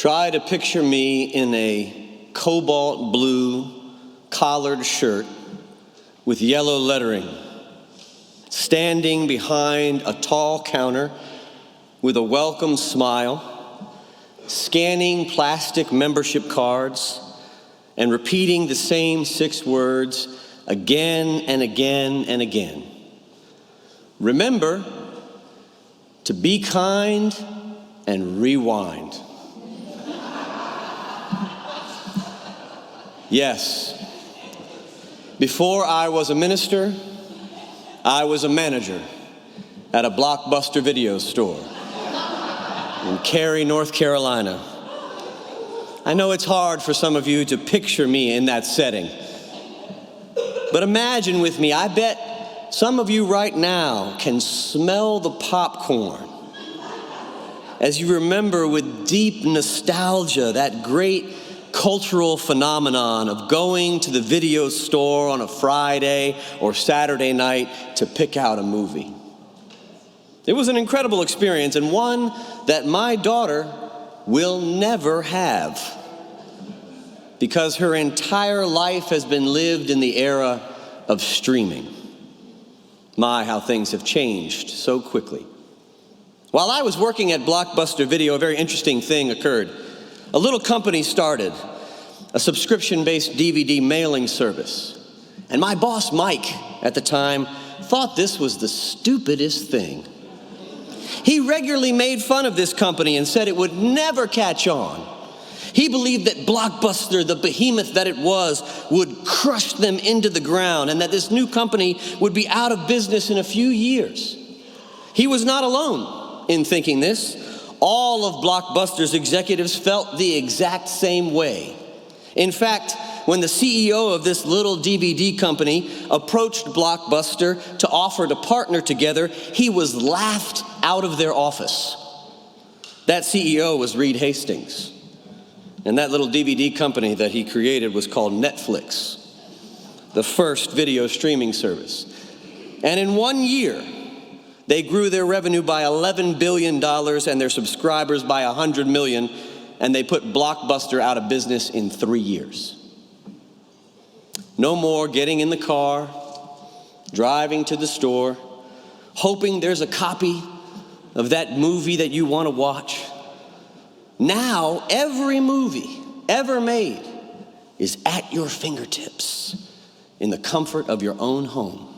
Try to picture me in a cobalt blue collared shirt with yellow lettering, standing behind a tall counter with a welcome smile, scanning plastic membership cards, and repeating the same 6 words again and again and again. Remember to be kind and rewind. Yes, before I was a minister, I was a manager at a Blockbuster video store in Cary, North Carolina. I know it's hard for some of you to picture me in that setting, but imagine with me, I bet some of you right now can smell the popcorn as you remember with deep nostalgia that great cultural phenomenon of going to the video store on a Friday or Saturday night to pick out a movie. It was an incredible experience, and one that my daughter will never have, because her entire life has been lived in the era of streaming. My, how things have changed so quickly. While I was working at Blockbuster Video, a very interesting thing occurred. A little company started, a subscription-based DVD mailing service. And my boss, Mike, at the time, thought this was the stupidest thing. He regularly made fun of this company and said it would never catch on. He believed that Blockbuster, the behemoth that it was, would crush them into the ground, and that this new company would be out of business in a few years. He was not alone in thinking this. All of Blockbuster's executives felt the exact same way. In fact, when the CEO of this little DVD company approached Blockbuster to offer to partner together, he was laughed out of their office. That CEO was Reed Hastings. And that little DVD company that he created was called Netflix, the first video streaming service. And in 1 year, they grew their revenue by $11 billion and their subscribers by 100 million, and they put Blockbuster out of business in 3 years. No more getting in the car, driving to the store, hoping there's a copy of that movie that you want to watch. Now, every movie ever made is at your fingertips in the comfort of your own home.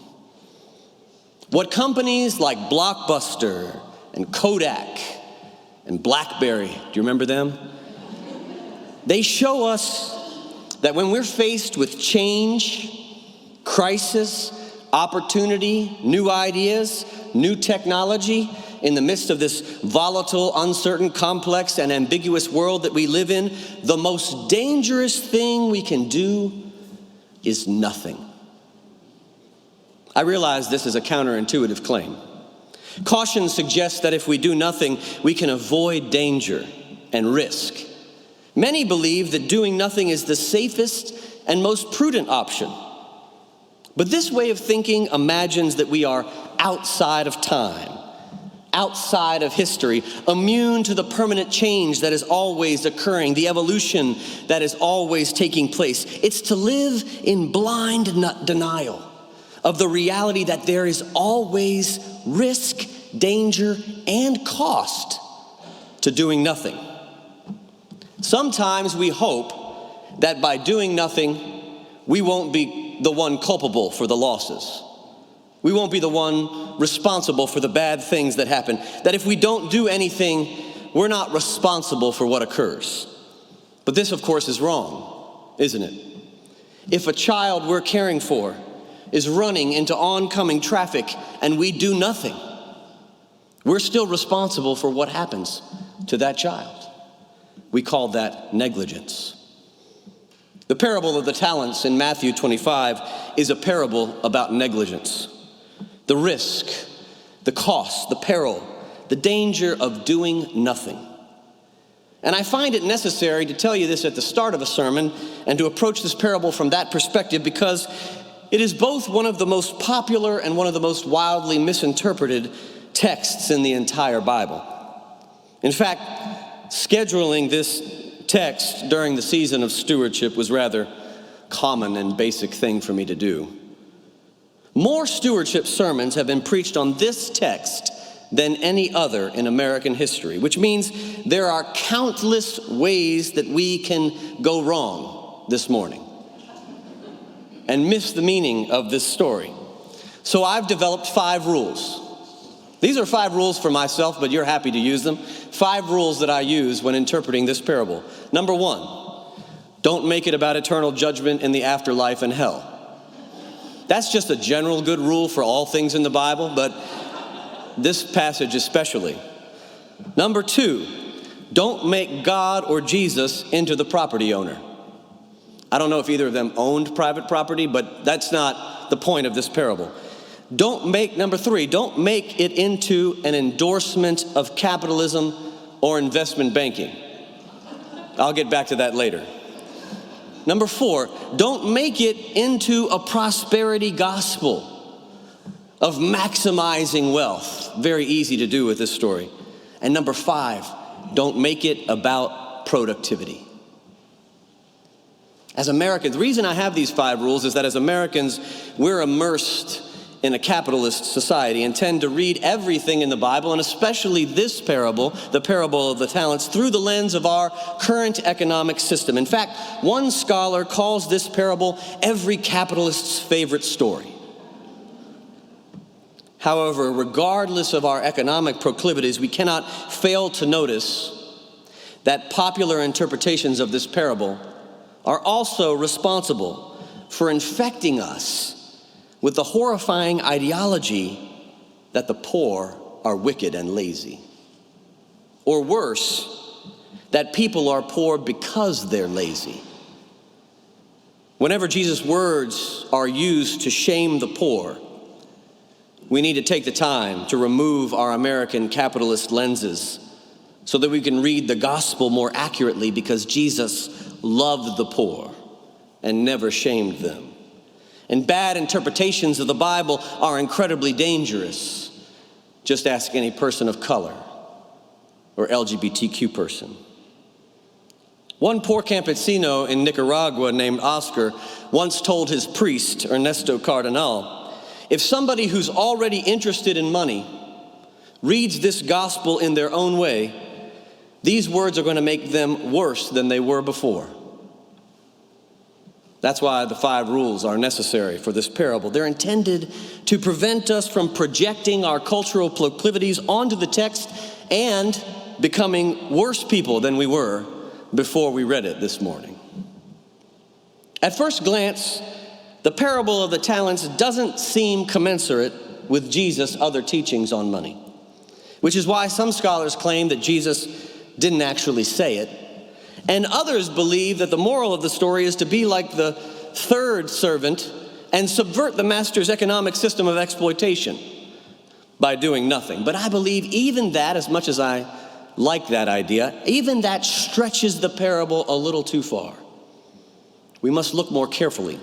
What companies like Blockbuster and Kodak and BlackBerry, do you remember them? They show us that when we're faced with change, crisis, opportunity, new ideas, new technology, in the midst of this volatile, uncertain, complex, and ambiguous world that we live in, the most dangerous thing we can do is nothing. I realize this is a counterintuitive claim. Caution suggests that if we do nothing, we can avoid danger and risk. Many believe that doing nothing is the safest and most prudent option. But this way of thinking imagines that we are outside of time, outside of history, immune to the permanent change that is always occurring, the evolution that is always taking place. It's to live in blind denial of the reality that there is always risk, danger, and cost to doing nothing. Sometimes we hope that by doing nothing, we won't be the one culpable for the losses. We won't be the one responsible for the bad things that happen. That if we don't do anything, we're not responsible for what occurs. But this, of course, is wrong, isn't it? If a child we're caring for is running into oncoming traffic and we do nothing, we're still responsible for what happens to that child. We call that negligence. The parable of the talents in Matthew 25 is a parable about negligence. The risk, the cost, the peril, the danger of doing nothing. And I find it necessary to tell you this at the start of a sermon and to approach this parable from that perspective, because it is both one of the most popular and one of the most wildly misinterpreted texts in the entire Bible. In fact, scheduling this text during the season of stewardship was rather common and basic thing for me to do. More stewardship sermons have been preached on this text than any other in American history, which means there are countless ways that we can go wrong this morning and miss the meaning of this story. So I've developed 5 rules. These are 5 rules for myself, but you're happy to use them. 5 rules that I use when interpreting this parable. Number 1, don't make it about eternal judgment in the afterlife and hell. That's just a general good rule for all things in the Bible, but this passage especially. Number 2, don't make God or Jesus into the property owner. I don't know if either of them owned private property, but that's not the point of this parable. Number 3, don't make it into an endorsement of capitalism or investment banking. I'll get back to that later. Number 4, don't make it into a prosperity gospel of maximizing wealth. Very easy to do with this story. And number 5, don't make it about productivity. As Americans, the reason I have these 5 rules is that as Americans, we're immersed in a capitalist society and tend to read everything in the Bible, and especially this parable, the parable of the talents, through the lens of our current economic system. In fact, one scholar calls this parable every capitalist's favorite story. However, regardless of our economic proclivities, we cannot fail to notice that popular interpretations of this parable are also responsible for infecting us with the horrifying ideology that the poor are wicked and lazy. Or worse, that people are poor because they're lazy. Whenever Jesus' words are used to shame the poor, we need to take the time to remove our American capitalist lenses so that we can read the gospel more accurately, because Jesus loved the poor and never shamed them. And bad interpretations of the Bible are incredibly dangerous. Just ask any person of color or LGBTQ person. One poor campesino in Nicaragua named Oscar once told his priest, Ernesto Cardenal, if somebody who's already interested in money reads this gospel in their own way, these words are going to make them worse than they were before. That's why the 5 rules are necessary for this parable. They're intended to prevent us from projecting our cultural proclivities onto the text and becoming worse people than we were before we read it this morning. At first glance, the parable of the talents doesn't seem commensurate with Jesus' other teachings on money, which is why some scholars claim that Jesus didn't actually say it. And others believe that the moral of the story is to be like the third servant and subvert the master's economic system of exploitation by doing nothing. But I believe even that, as much as I like that idea, even that stretches the parable a little too far. We must look more carefully.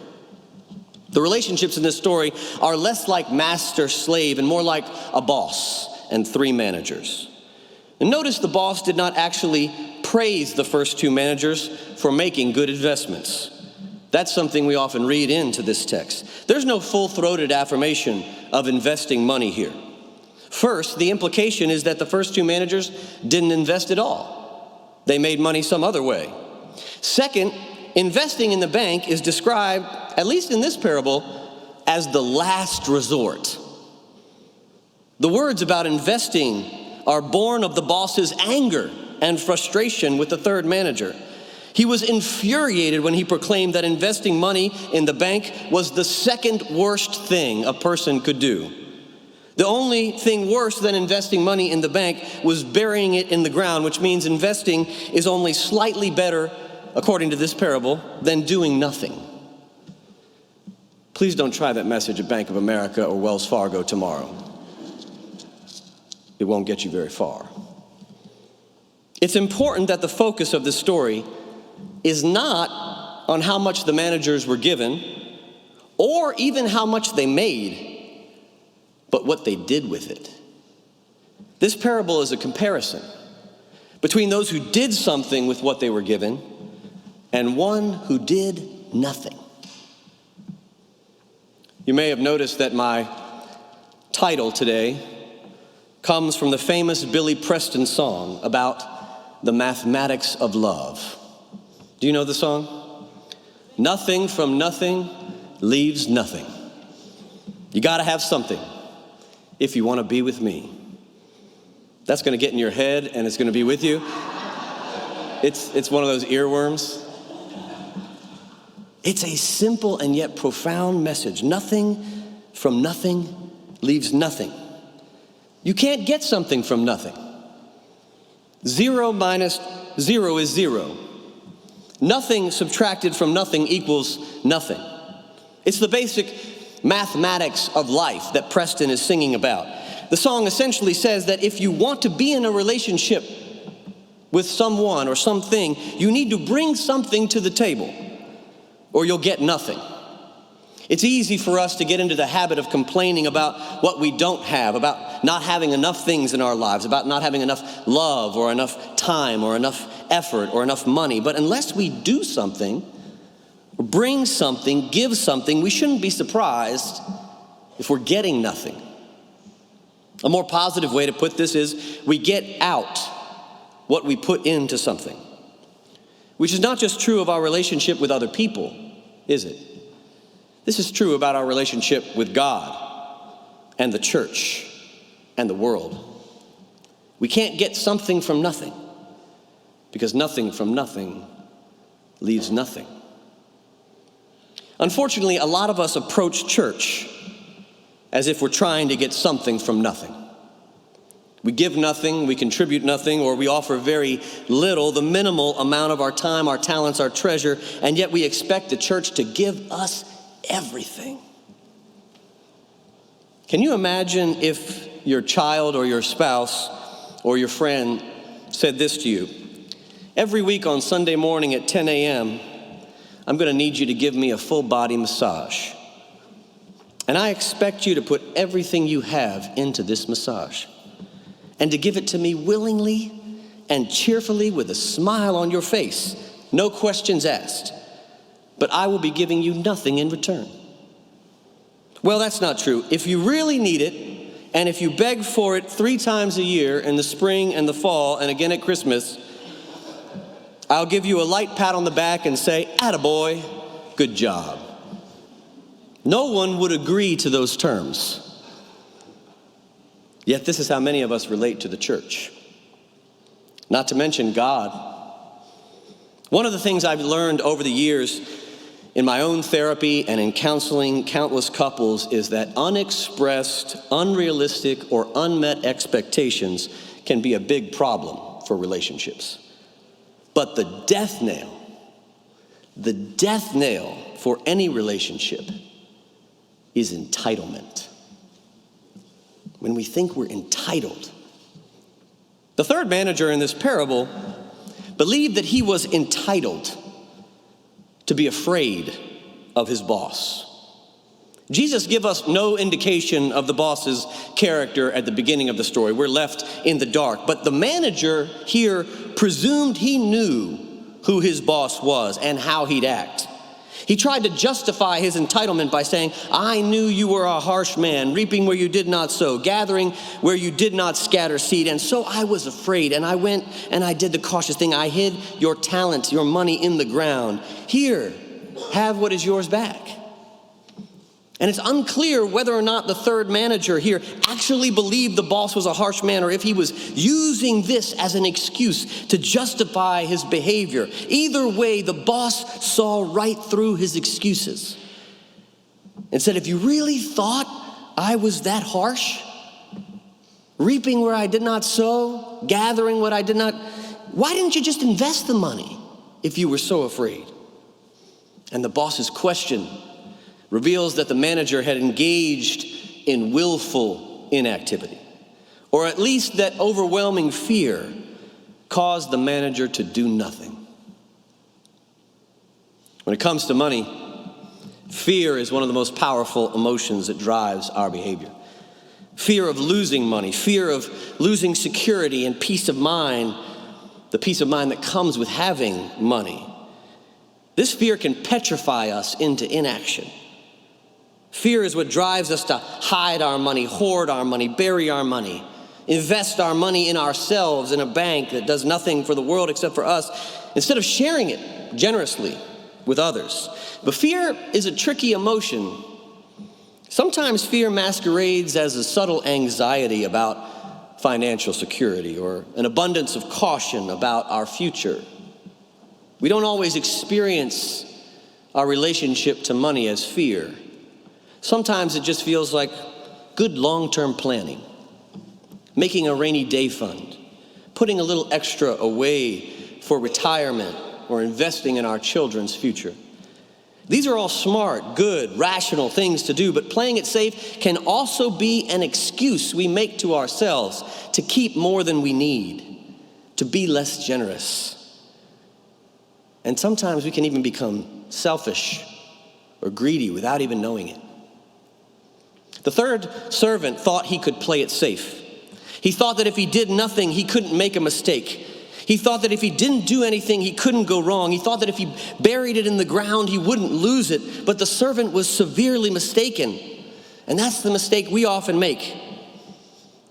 The relationships in this story are less like master-slave and more like a boss and 3 managers. And notice the boss did not actually praise the first 2 managers for making good investments. That's something we often read into this text. There's no full-throated affirmation of investing money here. First, the implication is that the first 2 managers didn't invest at all. They made money some other way. Second, investing in the bank is described, at least in this parable, as the last resort. The words about investing are born of the boss's anger and frustration with the third manager. He was infuriated when he proclaimed that investing money in the bank was the second worst thing a person could do. The only thing worse than investing money in the bank was burying it in the ground, which means investing is only slightly better, according to this parable, than doing nothing. Please don't try that message at Bank of America or Wells Fargo tomorrow. It won't get you very far. It's important that the focus of this story is not on how much the managers were given or even how much they made, but what they did with it. This parable is a comparison between those who did something with what they were given and one who did nothing. You may have noticed that my title today comes from the famous Billy Preston song about the mathematics of love. Do you know the song? Nothing from nothing leaves nothing. You got to have something if you want to be with me. That's going to get in your head and it's going to be with you. It's one of those earworms. It's a simple and yet profound message. Nothing from nothing leaves nothing. You can't get something from nothing. 0 minus 0 is 0. Nothing subtracted from nothing equals nothing. It's the basic mathematics of life that Preston is singing about. The song essentially says that if you want to be in a relationship with someone or something, you need to bring something to the table, or you'll get nothing. It's easy for us to get into the habit of complaining about what we don't have, about not having enough things in our lives, about not having enough love or enough time or enough effort or enough money. But unless we do something, or bring something, give something, we shouldn't be surprised if we're getting nothing. A more positive way to put this is we get out what we put into something, which is not just true of our relationship with other people, is it? This is true about our relationship with God and the church and the world. We can't get something from nothing because nothing from nothing leaves nothing. Unfortunately, a lot of us approach church as if we're trying to get something from nothing. We give nothing, we contribute nothing, or we offer very little, the minimal amount of our time, our talents, our treasure, and yet we expect the church to give us everything. Can you imagine if your child or your spouse or your friend said this to you? Every week on Sunday morning at 10 a.m., I'm going to need you to give me a full body massage. And I expect you to put everything you have into this massage and to give it to me willingly and cheerfully with a smile on your face, no questions asked. But I will be giving you nothing in return. Well, that's not true. If you really need it, and if you beg for it 3 times a year in the spring and the fall and again at Christmas, I'll give you a light pat on the back and say, "Attaboy, good job." No one would agree to those terms. Yet this is how many of us relate to the church. Not to mention God. One of the things I've learned over the years in my own therapy and in counseling countless couples is that unexpressed, unrealistic, or unmet expectations can be a big problem for relationships. But the death nail for any relationship is entitlement. When we think we're entitled. The third manager in this parable believed that he was entitled to be afraid of his boss. Jesus gives us no indication of the boss's character at the beginning of the story. We're left in the dark. But the manager here presumed he knew who his boss was and how he'd act. He tried to justify his entitlement by saying, "I knew you were a harsh man, reaping where you did not sow, gathering where you did not scatter seed. And so I was afraid, and I went and I did the cautious thing. I hid your talent, your money in the ground. Here, have what is yours back." And it's unclear whether or not the third manager here actually believed the boss was a harsh man or if he was using this as an excuse to justify his behavior. Either way, the boss saw right through his excuses and said, "If you really thought I was that harsh, reaping where I did not sow, gathering what I did not, why didn't you just invest the money if you were so afraid?" And the boss's question reveals that the manager had engaged in willful inactivity, or at least that overwhelming fear caused the manager to do nothing. When it comes to money, fear is one of the most powerful emotions that drives our behavior. Fear of losing money, fear of losing security and peace of mind the peace of mind that comes with having money. This fear can petrify us into inaction. Fear is what drives us to hide our money, hoard our money, bury our money, invest our money in ourselves in a bank that does nothing for the world except for us, instead of sharing it generously with others. But fear is a tricky emotion. Sometimes fear masquerades as a subtle anxiety about financial security or an abundance of caution about our future. We don't always experience our relationship to money as fear. Sometimes it just feels like good long-term planning, making a rainy day fund, putting a little extra away for retirement or investing in our children's future. These are all smart, good, rational things to do, but playing it safe can also be an excuse we make to ourselves to keep more than we need, to be less generous. And sometimes we can even become selfish or greedy without even knowing it. The third servant thought he could play it safe. He thought that if he did nothing, he couldn't make a mistake. He thought that if he didn't do anything, he couldn't go wrong. He thought that if he buried it in the ground, he wouldn't lose it. But the servant was severely mistaken. And that's the mistake we often make.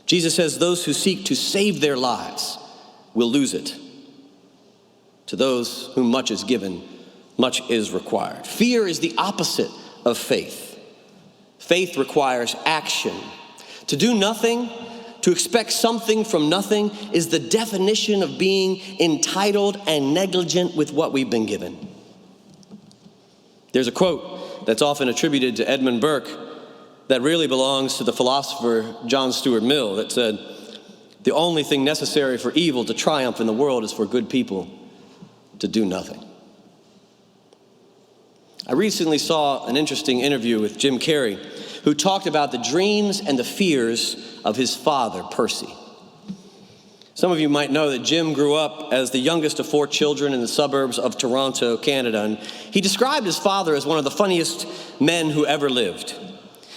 Jesus says those who seek to save their lives will lose it. To those whom much is given, much is required. Fear is the opposite of faith. Faith requires action. To do nothing, to expect something from nothing, is the definition of being entitled and negligent with what we've been given. There's a quote that's often attributed to Edmund Burke that really belongs to the philosopher John Stuart Mill that said, "The only thing necessary for evil to triumph in the world is for good people to do nothing." I recently saw an interesting interview with Jim Carrey, who talked about the dreams and the fears of his father, Percy. Some of you might know that Jim grew up as the youngest of 4 children in the suburbs of Toronto, Canada, and he described his father as one of the funniest men who ever lived.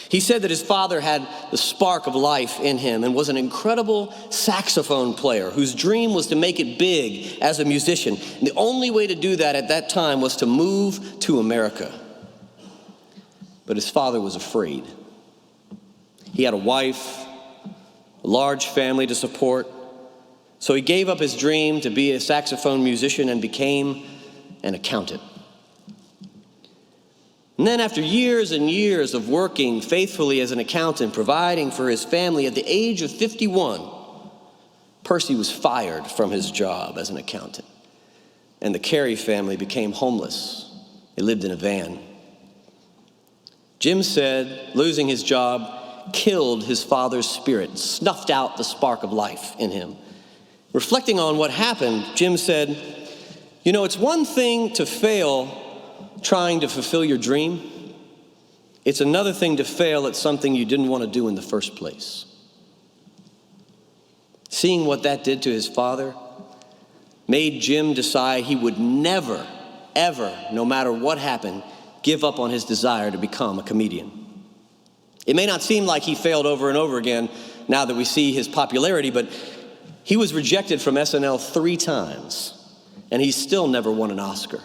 He said that his father had the spark of life in him and was an incredible saxophone player whose dream was to make it big as a musician. And the only way to do that at that time was to move to America. But his father was afraid. He had a wife, a large family to support, so he gave up his dream to be a saxophone musician and became an accountant. And then after years and years of working faithfully as an accountant, providing for his family, at the age of 51, Percy was fired from his job as an accountant. And the Carey family became homeless. They lived in a van. Jim said losing his job killed his father's spirit, snuffed out the spark of life in him. Reflecting on what happened, Jim said, "You know, it's one thing to fail trying to fulfill your dream. It's another thing to fail at something you didn't want to do in the first place." Seeing what that did to his father made Jim decide he would never, ever, no matter what happened, give up on his desire to become a comedian. It may not seem like he failed over and over again now that we see his popularity, but he was rejected from SNL 3 times, and he still never won an Oscar.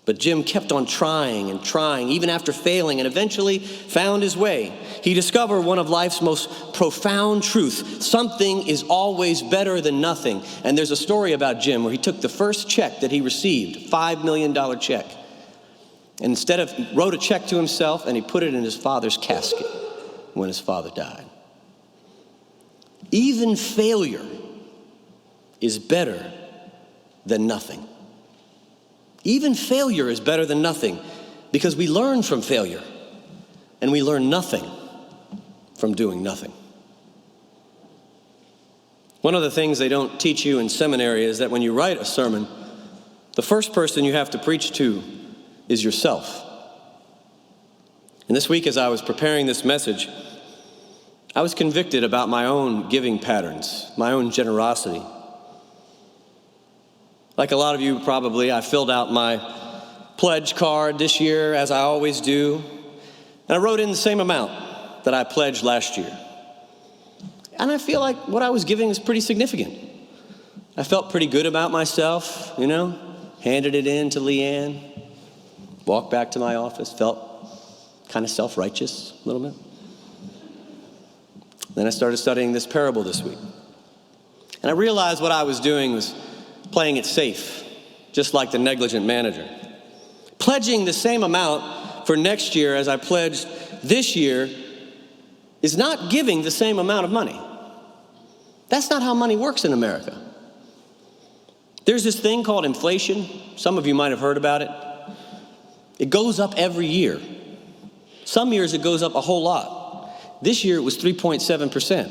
But Jim kept on trying and trying, even after failing, and eventually found his way. He discovered one of life's most profound truths. Something is always better than nothing. And there's a story about Jim where he took the first check that he received, a $5 million check, and he wrote a check to himself, and he put it in his father's casket when his father died. Even failure is better than nothing. Even failure is better than nothing because we learn from failure and we learn nothing from doing nothing. One of the things they don't teach you in seminary is that when you write a sermon, the first person you have to preach to is yourself. And this week as I was preparing this message, I was convicted about my own giving patterns, my own generosity. Like a lot of you probably, I filled out my pledge card this year, as I always do, and I wrote in the same amount that I pledged last year. And I feel like what I was giving is pretty significant. I felt pretty good about myself, handed it in to Leanne, walked back to my office, felt kind of self-righteous a little bit. Then I started studying this parable this week. And I realized what I was doing was playing it safe, just like the negligent manager. Pledging the same amount for next year as I pledged this year is not giving the same amount of money. That's not how money works in America. There's this thing called inflation. Some of you might have heard about it. It goes up every year. Some years it goes up a whole lot. This year it was 3.7%.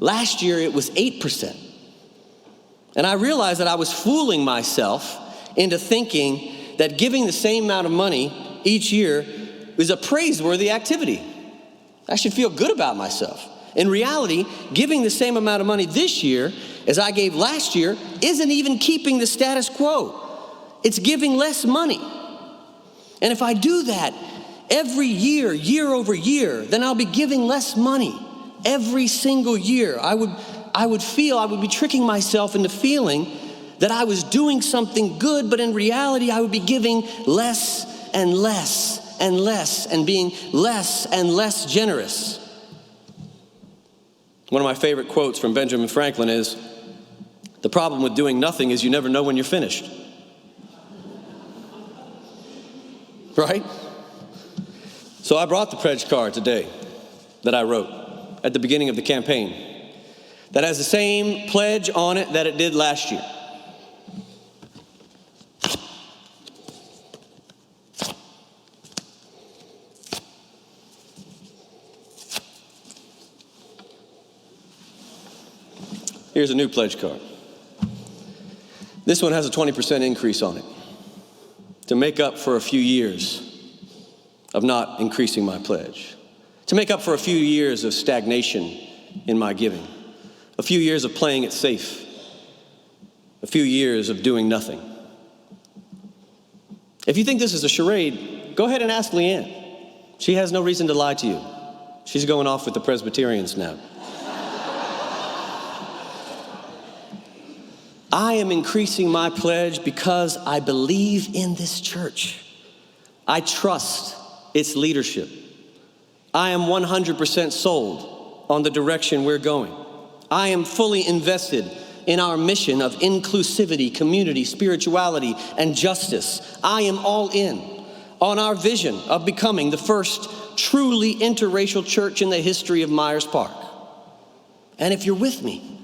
Last year it was 8%. And I realized that I was fooling myself into thinking that giving the same amount of money each year is a praiseworthy activity. I should feel good about myself. In reality, giving the same amount of money this year as I gave last year isn't even keeping the status quo. It's giving less money. And if I do that every year, year over year, then I'll be giving less money every single year. I would be tricking myself into feeling that I was doing something good, but in reality, I would be giving less and less and less and being less and less generous. One of my favorite quotes from Benjamin Franklin is, "The problem with doing nothing is you never know when you're finished." Right? So I brought the pledge card today that I wrote at the beginning of the campaign that has the same pledge on it that it did last year. Here's a new pledge card. This one has a 20% increase on it to make up for a few years of not increasing my pledge, to make up for a few years of stagnation in my giving, a few years of playing it safe, a few years of doing nothing. If you think this is a charade, go ahead and ask Leanne. She has no reason to lie to you. She's going off with the Presbyterians now. I am increasing my pledge because I believe in this church. I trust its leadership. I am 100% sold on the direction we're going. I am fully invested in our mission of inclusivity, community, spirituality, and justice. I am all in on our vision of becoming the first truly interracial church in the history of Myers Park. And if you're with me,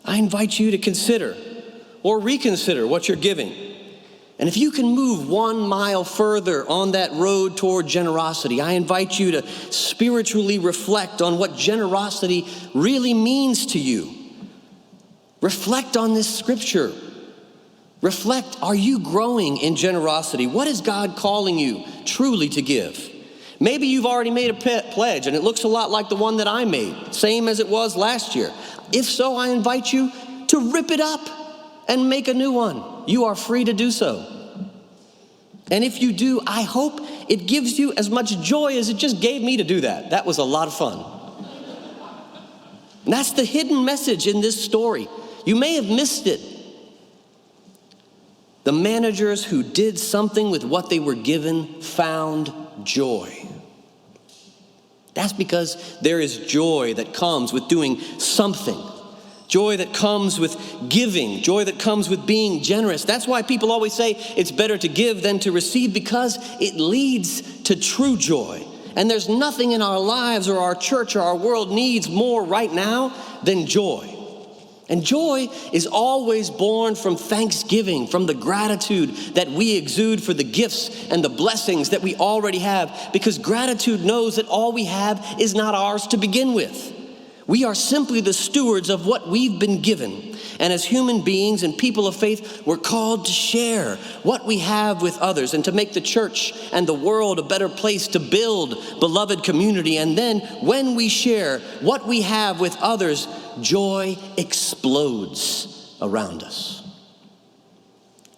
I invite you to consider or reconsider what you're giving. And if you can move 1 mile further on that road toward generosity, I invite you to spiritually reflect on what generosity really means to you. Reflect on this scripture. Reflect, are you growing in generosity? What is God calling you truly to give? Maybe you've already made a pledge and it looks a lot like the one that I made, same as it was last year. If so, I invite you to rip it up and make a new one. You are free to do so. And if you do, I hope it gives you as much joy as it just gave me to do that. That was a lot of fun. And that's the hidden message in this story. You may have missed it. The managers who did something with what they were given found joy. That's because there is joy that comes with doing something. Joy that comes with giving. Joy that comes with being generous. That's why people always say it's better to give than to receive, because it leads to true joy. And there's nothing in our lives or our church or our world needs more right now than joy. And joy is always born from thanksgiving, from the gratitude that we exude for the gifts and the blessings that we already have, because gratitude knows that all we have is not ours to begin with. We are simply the stewards of what we've been given. And as human beings and people of faith, we're called to share what we have with others and to make the church and the world a better place to build beloved community. And then when we share what we have with others, joy explodes around us.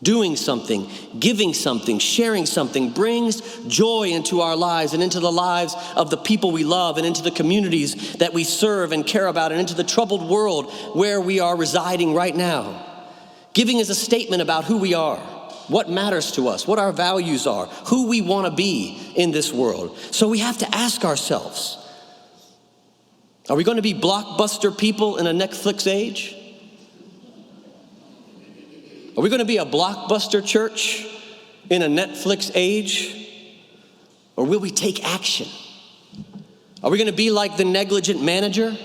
Doing something, giving something, sharing something brings joy into our lives and into the lives of the people we love and into the communities that we serve and care about and into the troubled world where we are residing right now. Giving is a statement about who we are, what matters to us, what our values are, who we want to be in this world. So we have to ask ourselves, are we going to be blockbuster people in a Netflix age? Are we going to be a blockbuster church in a Netflix age? Or will we take action? Are we going to be like the negligent manager?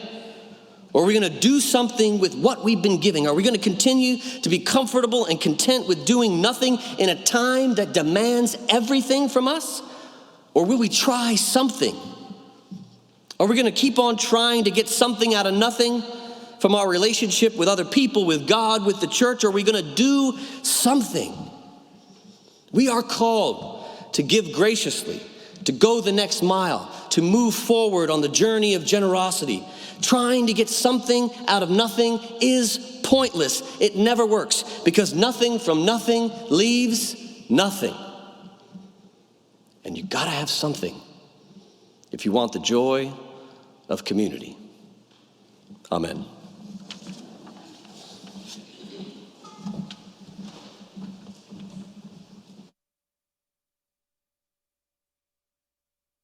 Or are we going to do something with what we've been giving? Are we going to continue to be comfortable and content with doing nothing in a time that demands everything from us? Or will we try something? Are we going to keep on trying to get something out of nothing from our relationship with other people, with God, with the church? Or are we going to do something? We are called to give graciously, to go the next mile, to move forward on the journey of generosity. Trying to get something out of nothing is pointless. It never works, because nothing from nothing leaves nothing. And you gotta have something if you want the joy of community. Amen.